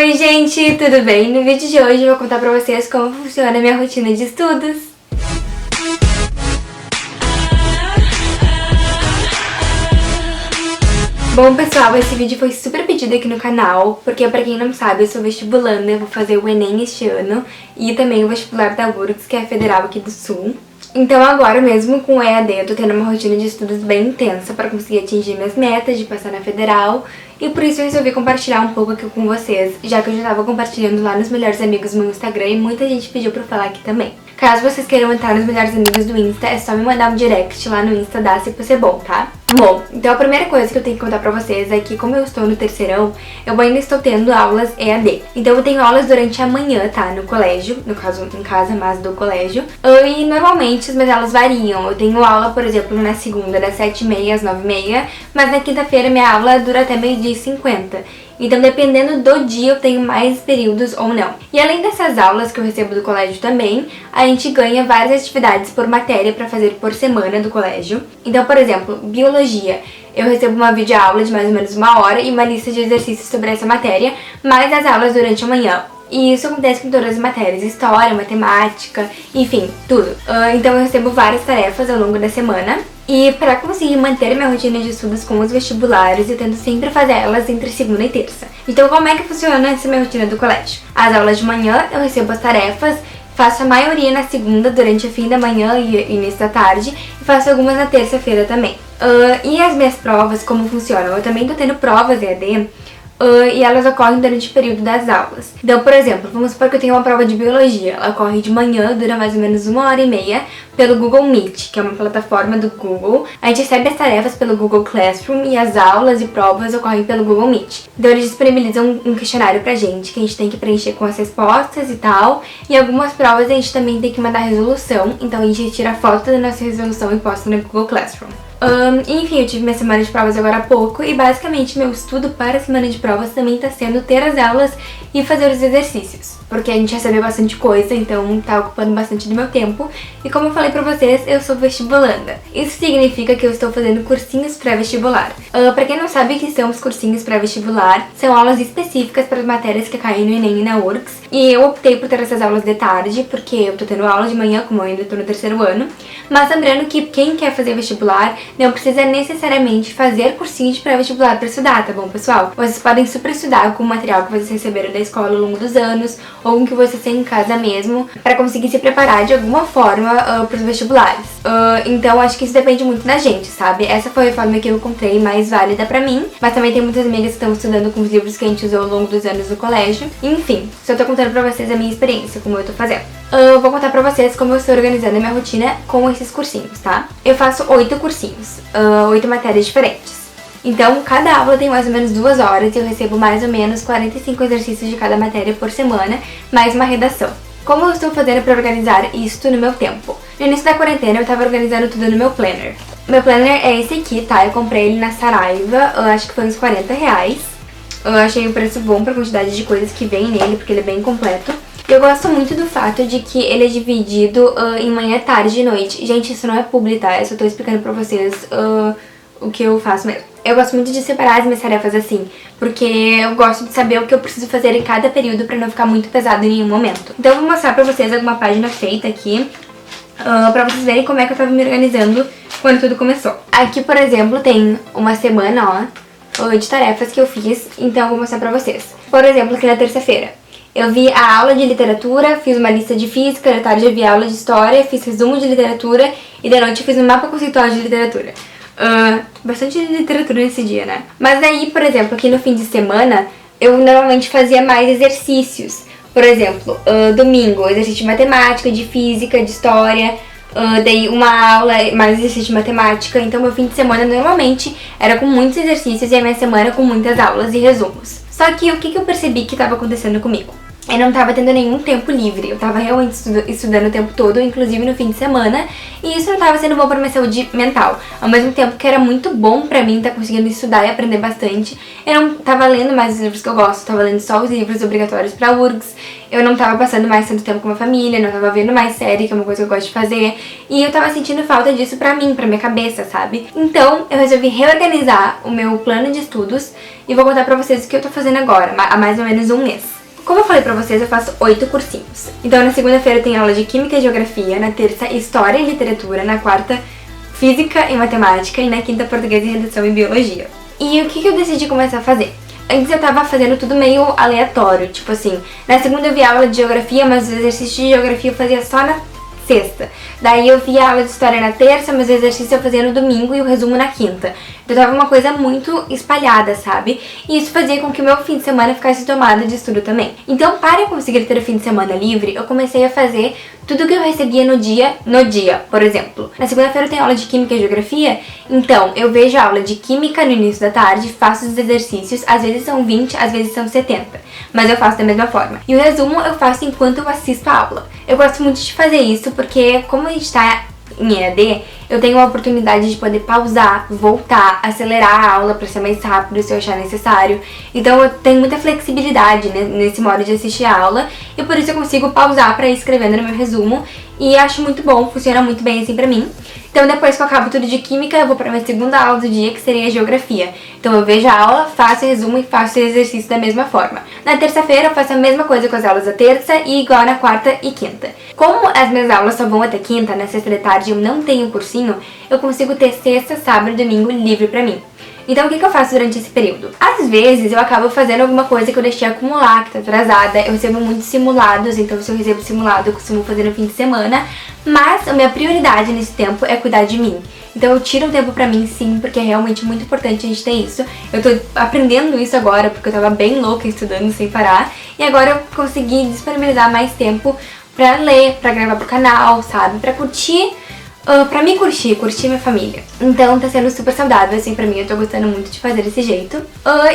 Oi gente, tudo bem? No vídeo de hoje eu vou contar pra vocês como funciona a minha rotina de estudos. Bom pessoal, esse vídeo foi super pedido aqui no canal, porque pra quem não sabe eu sou vestibulanda, eu vou fazer o Enem este ano e também o vestibular da URGS, que é a Federal aqui do Sul. Então agora mesmo com o EAD eu tô tendo uma rotina de estudos bem intensa pra conseguir atingir minhas metas de passar na Federal e por isso eu resolvi compartilhar um pouco aqui com vocês, já que eu já tava compartilhando lá nos Melhores Amigos no Instagram e muita gente pediu pra eu falar aqui também. Caso vocês queiram entrar nos Melhores Amigos do Insta, é só me mandar um direct lá no Insta da Se Ser Bom, tá? Bom, então a primeira coisa que eu tenho que contar pra vocês é que como eu estou no terceirão, eu ainda estou tendo aulas EAD. Então eu tenho aulas durante a manhã, tá? No colégio, no caso em casa, mas do colégio. E normalmente as minhas aulas variam. Eu tenho aula, por exemplo, na segunda das 7h30 às 9h30, mas na quinta-feira minha aula dura até 12h50. Então, dependendo do dia, eu tenho mais períodos ou não. E além dessas aulas que eu recebo do colégio também, a gente ganha várias atividades por matéria pra fazer por semana do colégio. Então, por exemplo, biologia. Eu recebo uma videoaula de mais ou menos 1 hora e uma lista de exercícios sobre essa matéria, mais as aulas durante a manhã. E isso acontece com todas as matérias, história, matemática, enfim, tudo. Então eu recebo várias tarefas ao longo da semana. E para conseguir manter minha rotina de estudos com os vestibulares, eu tento sempre fazer elas entre segunda e terça. Então como é que funciona essa minha rotina do colégio? As aulas de manhã eu recebo as tarefas, faço a maioria na segunda durante o fim da manhã e início da tarde, e faço algumas na terça-feira também. E as minhas provas, como funcionam? Eu também tô tendo provas EAD, e elas ocorrem durante o período das aulas. Então, por exemplo, vamos supor que eu tenho uma prova de biologia. Ela ocorre de manhã, dura mais ou menos 1h30 pelo Google Meet, que é uma plataforma do Google. A gente recebe as tarefas pelo Google Classroom e as aulas e provas ocorrem pelo Google Meet. Então eles disponibilizam um questionário pra gente, que a gente tem que preencher com as respostas e tal. E algumas provas a gente também tem que mandar resolução, então a gente tira foto da nossa resolução e posta no Google Classroom. Enfim, eu tive minha semana de provas agora há pouco e basicamente meu estudo para a semana de provas também tá sendo ter as aulas e fazer os exercícios, porque a gente recebeu bastante coisa, então tá ocupando bastante do meu tempo. E como eu falei pra vocês, eu sou vestibulanda. Isso significa que eu estou fazendo cursinhos pré-vestibular. Pra quem não sabe o que são os cursinhos pré-vestibular, são aulas específicas para as matérias que caem no Enem e na URGS. E eu optei por ter essas aulas de tarde, porque eu tô tendo aula de manhã, como eu ainda tô no terceiro ano. Mas lembrando que quem quer fazer vestibular não precisa necessariamente fazer cursinho de pré-vestibular pra estudar, tá bom, pessoal? Vocês podem super estudar com o material que vocês receberam da escola ao longo dos anos, ou com o que vocês têm em casa mesmo, pra conseguir se preparar de alguma forma pros vestibulares. Então acho que isso depende muito da gente, sabe? Essa foi a forma que eu encontrei mais válida pra mim, mas também tem muitas amigas que estão estudando com os livros que a gente usou ao longo dos anos no colégio. Enfim, só tô contando pra vocês a minha experiência, como eu tô fazendo. Vou contar pra vocês como eu estou organizando a minha rotina com esses cursinhos, tá? Eu faço 8 cursinhos, 8 matérias diferentes. Então, cada aula tem mais ou menos 2 horas e eu recebo mais ou menos 45 exercícios de cada matéria por semana, mais uma redação. Como eu estou fazendo para organizar isto no meu tempo? No início da quarentena eu tava organizando tudo no meu planner. Meu planner é esse aqui, tá? Eu comprei ele na Saraiva, acho que foi uns R$40. Eu achei um preço bom pra quantidade de coisas que vem nele, porque ele é bem completo. Eu gosto muito do fato de que ele é dividido em manhã, tarde e noite. Gente, isso não é publi, tá? Eu só tô explicando pra vocês o que eu faço mesmo. Eu gosto muito de separar as minhas tarefas assim, porque eu gosto de saber o que eu preciso fazer em cada período pra não ficar muito pesado em nenhum momento. Então eu vou mostrar pra vocês alguma página feita aqui, pra vocês verem como é que eu tava me organizando quando tudo começou. Aqui, por exemplo, tem uma semana, de tarefas que eu fiz, então eu vou mostrar pra vocês. Por exemplo, aqui na terça-feira. Eu vi a aula de literatura, fiz uma lista de física, de tarde eu vi a aula de história, fiz resumo de literatura e de noite eu fiz um mapa conceitual de literatura. Bastante literatura nesse dia, né? Mas aí, por exemplo, aqui no fim de semana, eu normalmente fazia mais exercícios. Por exemplo, domingo, exercício de matemática, de física, de história, daí uma aula, mais exercício de matemática. Então meu fim de semana normalmente era com muitos exercícios e a minha semana com muitas aulas e resumos. Só que o que eu percebi que estava acontecendo comigo? Eu não tava tendo nenhum tempo livre, eu tava realmente estudando o tempo todo, inclusive no fim de semana, e isso não tava sendo bom pra minha saúde mental. Ao mesmo tempo que era muito bom pra mim estar conseguindo estudar e aprender bastante, eu não tava lendo mais os livros que eu gosto, tava lendo só os livros obrigatórios pra URGS, eu não tava passando mais tanto tempo com a minha família, não tava vendo mais série, que é uma coisa que eu gosto de fazer, e eu tava sentindo falta disso pra mim, pra minha cabeça, sabe? Então eu resolvi reorganizar o meu plano de estudos e vou contar pra vocês o que eu tô fazendo agora, há mais ou menos um mês. Como eu falei pra vocês, eu faço 8 cursinhos. Então na segunda-feira tem aula de Química e Geografia, na terça História e Literatura, na quarta Física e Matemática e na quinta Português e Redação e Biologia. E o que eu decidi começar a fazer? Antes eu tava fazendo tudo meio aleatório, tipo assim, na segunda eu via aula de Geografia, mas os exercícios de Geografia eu fazia só na sexta. Daí eu via aula de História na terça, mas o exercício eu fazia no domingo e o resumo na quinta. Então tava uma coisa muito espalhada, sabe? E isso fazia com que o meu fim de semana ficasse tomado de estudo também. Então, para eu conseguir ter o fim de semana livre, eu comecei a fazer tudo que eu recebia no dia. Por exemplo, na segunda-feira eu tenho aula de Química e Geografia, então eu vejo a aula de Química no início da tarde, faço os exercícios, às vezes são 20, às vezes são 70, mas eu faço da mesma forma. E o resumo eu faço enquanto eu assisto a aula. Eu gosto muito de fazer isso porque, como a gente tá em EAD, eu tenho a oportunidade de poder pausar, voltar, acelerar a aula para ser mais rápido se eu achar necessário. Então eu tenho muita flexibilidade, né, nesse modo de assistir a aula e por isso eu consigo pausar para ir escrevendo no meu resumo e acho muito bom, funciona muito bem assim pra mim. Então depois que eu acabo tudo de Química, eu vou pra minha segunda aula do dia, que seria a Geografia. Então eu vejo a aula, faço o resumo e faço o exercício da mesma forma. Na terça-feira eu faço a mesma coisa com as aulas da terça e igual na quarta e quinta. Como as minhas aulas só vão até quinta, na sexta de tarde eu não tenho cursinho, eu consigo ter sexta, sábado e domingo livre pra mim. Então o que eu faço durante esse período? Às vezes eu acabo fazendo alguma coisa que eu deixei acumular, que tá atrasada. Eu recebo muitos simulados, então se eu recebo simulado eu costumo fazer no fim de semana. Mas a minha prioridade nesse tempo é cuidar de mim. Então eu tiro um tempo pra mim sim, porque é realmente muito importante a gente ter isso. Eu tô aprendendo isso agora, porque eu tava bem louca estudando sem parar. E agora eu consegui disponibilizar mais tempo pra ler, pra gravar pro canal, sabe? Pra curtir. Pra me curtir minha família. Então tá sendo super saudável, assim, pra mim. Eu tô gostando muito de fazer desse jeito.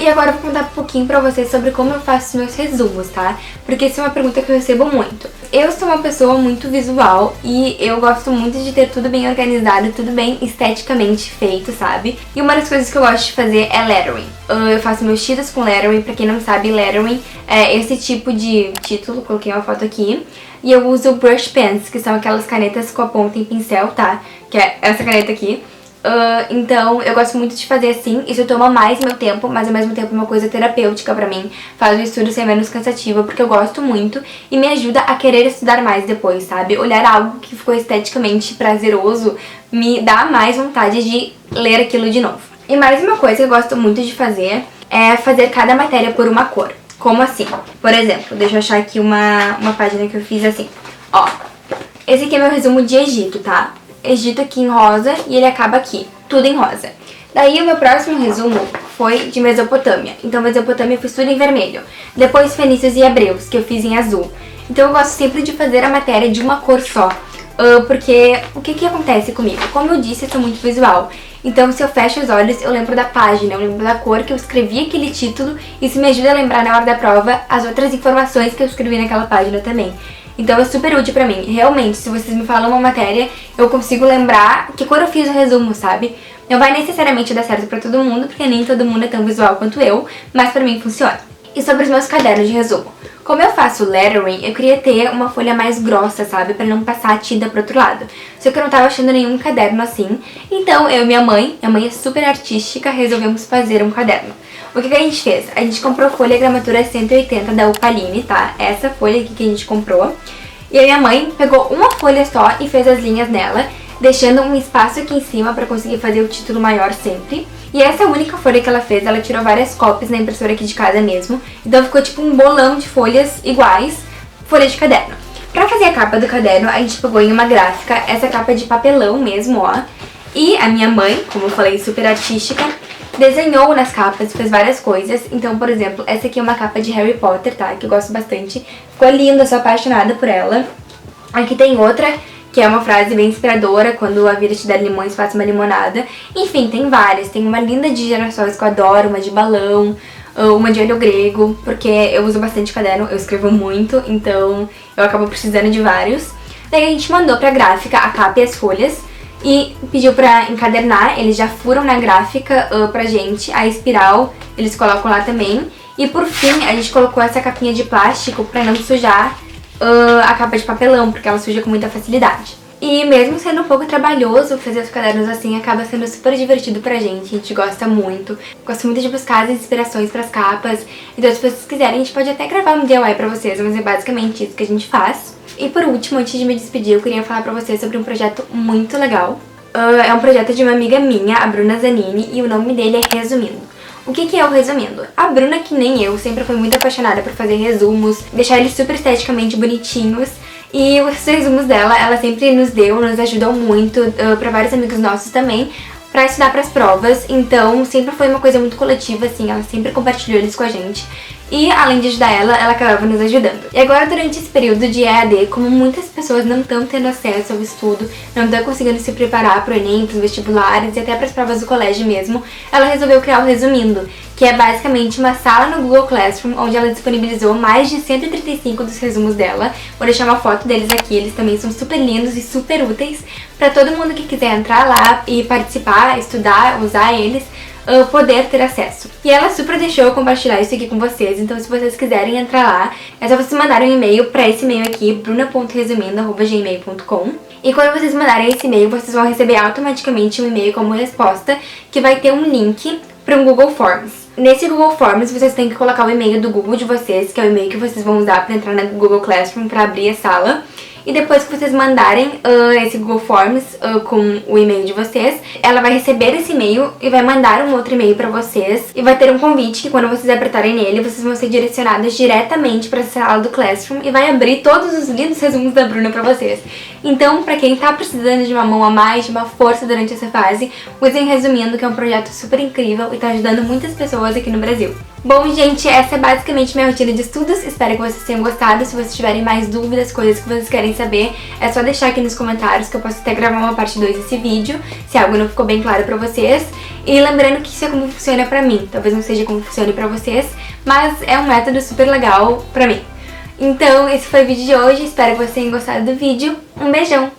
E agora eu vou contar um pouquinho pra vocês sobre como eu faço os meus resumos, tá? Porque isso é uma pergunta que eu recebo muito. Eu sou uma pessoa muito visual e eu gosto muito de ter tudo bem organizado, tudo bem esteticamente feito, sabe? E uma das coisas que eu gosto de fazer é lettering. Eu faço meus títulos com lettering. Pra quem não sabe, lettering é esse tipo de título. Coloquei uma foto aqui. E eu uso brush pens, que são aquelas canetas com a ponta em pincel, tá? Que é essa caneta aqui. Então eu gosto muito de fazer assim. Isso toma mais meu tempo, mas ao mesmo tempo é uma coisa terapêutica pra mim. Faz o estudo ser menos cansativo, porque eu gosto muito e me ajuda a querer estudar mais depois, sabe? Olhar algo que ficou esteticamente prazeroso me dá mais vontade de ler aquilo de novo. E mais uma coisa que eu gosto muito de fazer é fazer cada matéria por uma cor. Como assim? Por exemplo, deixa eu achar aqui uma página que eu fiz assim. Ó, esse aqui é meu resumo de Egito, tá? Egito aqui em rosa e ele acaba aqui, tudo em rosa. Daí o meu próximo resumo foi de Mesopotâmia. Então Mesopotâmia eu fiz tudo em vermelho. Depois Fenícios e Hebreus, que eu fiz em azul. Então eu gosto sempre de fazer a matéria de uma cor só. Porque o que acontece comigo? Como eu disse, eu sou muito visual. Então, se eu fecho os olhos, eu lembro da página, eu lembro da cor que eu escrevi aquele título. Isso me ajuda a lembrar na hora da prova as outras informações que eu escrevi naquela página também. Então é super útil pra mim. Realmente, se vocês me falam uma matéria, eu consigo lembrar que cor eu fiz o resumo, sabe? Não vai necessariamente dar certo pra todo mundo, porque nem todo mundo é tão visual quanto eu, mas pra mim funciona. E sobre os meus cadernos de resumo. Como eu faço lettering, eu queria ter uma folha mais grossa, sabe? Pra não passar a tinta pro outro lado. Só que eu não tava achando nenhum caderno assim. Então eu e minha mãe é super artística, resolvemos fazer um caderno. O que a gente fez? A gente comprou folha gramatura 180 da Opaline, tá? Essa folha aqui que a gente comprou. E a minha mãe pegou uma folha só e fez as linhas nela, deixando um espaço aqui em cima pra conseguir fazer o título maior sempre. E essa única folha que ela fez, ela tirou várias cópias na impressora aqui de casa mesmo. Então ficou tipo um bolão de folhas iguais, folha de caderno. Pra fazer a capa do caderno, a gente pegou em uma gráfica, essa capa de papelão mesmo, ó. E a minha mãe, como eu falei, super artística, desenhou nas capas, fez várias coisas. Então, por exemplo, essa aqui é uma capa de Harry Potter, tá? Que eu gosto bastante. Ficou linda, sou apaixonada por ela. Aqui tem outra, que é uma frase bem inspiradora: quando a vida te der limões, faça uma limonada. Enfim, tem várias. Tem uma linda de girassóis que eu adoro, uma de balão, uma de olho grego, porque eu uso bastante caderno, eu escrevo muito, então eu acabo precisando de vários. Daí a gente mandou pra gráfica a capa e as folhas e pediu pra encadernar. Eles já furam na gráfica pra gente a espiral, eles colocam lá também. E por fim, a gente colocou essa capinha de plástico pra não sujar a capa de papelão, porque ela suja com muita facilidade. E mesmo sendo um pouco trabalhoso fazer os cadernos assim, acaba sendo super divertido pra gente, a gente gosta muito. Gosto muito de buscar as inspirações pras capas, então se vocês quiserem a gente pode até gravar um DIY pra vocês, mas é basicamente isso que a gente faz. E por último, antes de me despedir, eu queria falar pra vocês sobre um projeto muito legal. É um projeto de uma amiga minha, a Bruna Zanini, e o nome dele é Resumindo. O que é o Resumindo? A Bruna, que nem eu, sempre foi muito apaixonada por fazer resumos, deixar eles super esteticamente bonitinhos. E os resumos dela, ela sempre nos ajudou muito, pra vários amigos nossos também, pra estudar pras provas. Então sempre foi uma coisa muito coletiva, assim, ela sempre compartilhou eles com a gente. E além de ajudar ela acabava nos ajudando. E agora, durante esse período de EAD, como muitas pessoas não estão tendo acesso ao estudo, não estão conseguindo se preparar pro Enem, pros vestibulares e até pras provas do colégio mesmo, ela resolveu criar o Resumindo, que é basicamente uma sala no Google Classroom, onde ela disponibilizou mais de 135 dos resumos dela. Vou deixar uma foto deles aqui, eles também são super lindos e super úteis pra todo mundo que quiser entrar lá e participar, estudar, usar eles, poder ter acesso. E ela super deixou eu compartilhar isso aqui com vocês, então se vocês quiserem entrar lá, é só vocês mandarem um e-mail pra esse e-mail aqui, bruna.resumindo@gmail.com. E quando vocês mandarem esse e-mail, vocês vão receber automaticamente um e-mail como resposta, que vai ter um link para um Google Forms. Nesse Google Forms, vocês têm que colocar o e-mail do Google de vocês, que é o e-mail que vocês vão usar para entrar na Google Classroom para abrir a sala. E depois que vocês mandarem esse Google Forms com o e-mail de vocês, ela vai receber esse e-mail e vai mandar um outro e-mail pra vocês. E vai ter um convite que quando vocês apertarem nele, vocês vão ser direcionados diretamente pra sala do Classroom e vai abrir todos os lindos resumos da Bruna pra vocês. Então, pra quem tá precisando de uma mão a mais, de uma força durante essa fase, usem Resumindo, que é um projeto super incrível e tá ajudando muitas pessoas aqui no Brasil. Bom, gente, essa é basicamente minha rotina de estudos, espero que vocês tenham gostado. Se vocês tiverem mais dúvidas, coisas que vocês querem saber, é só deixar aqui nos comentários que eu posso até gravar uma parte 2 desse vídeo, se algo não ficou bem claro pra vocês. E lembrando que isso é como funciona pra mim, talvez não seja como funcione pra vocês, mas é um método super legal pra mim. Então, esse foi o vídeo de hoje, espero que vocês tenham gostado do vídeo. Um beijão!